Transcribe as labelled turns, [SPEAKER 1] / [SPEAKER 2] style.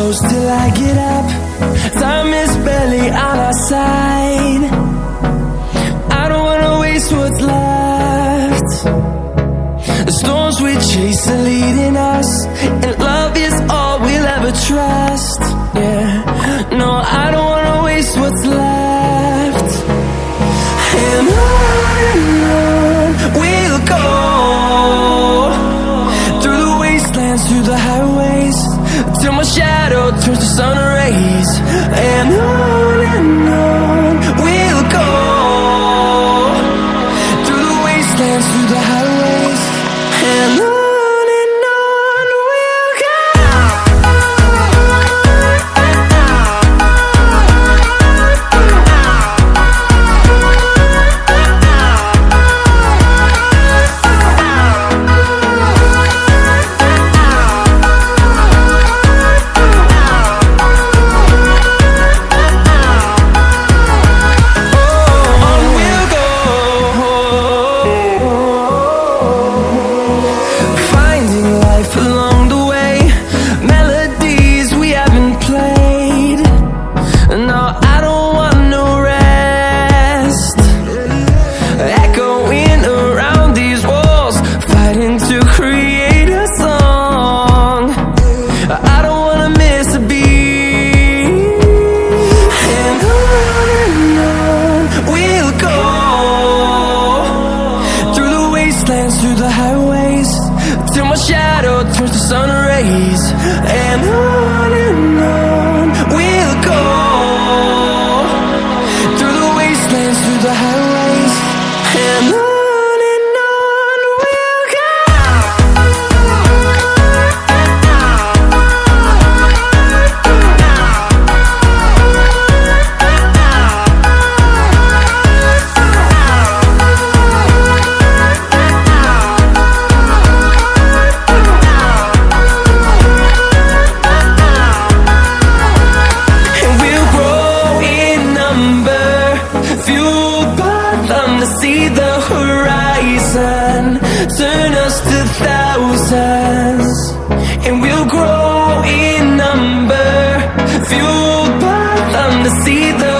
[SPEAKER 1] close till I get up. Time is barely on our side. I don't wanna waste what's left. The storms we chase are leading us, and love is all we'll ever trust. Yeah, no, I don't wanna waste what's left. And on we'll go, through the wastelands, through the highways, till my shadow turns to sun rays. And on we'll go, through the wastelands, through the highways, and on we'll go. Through the highways, till my shadow turns to sun rays. And on we'll go, through the wastelands, through the highways, and on we'll go. See the horizon, turn us to thousands, and we'll grow in number, fueled by them to see the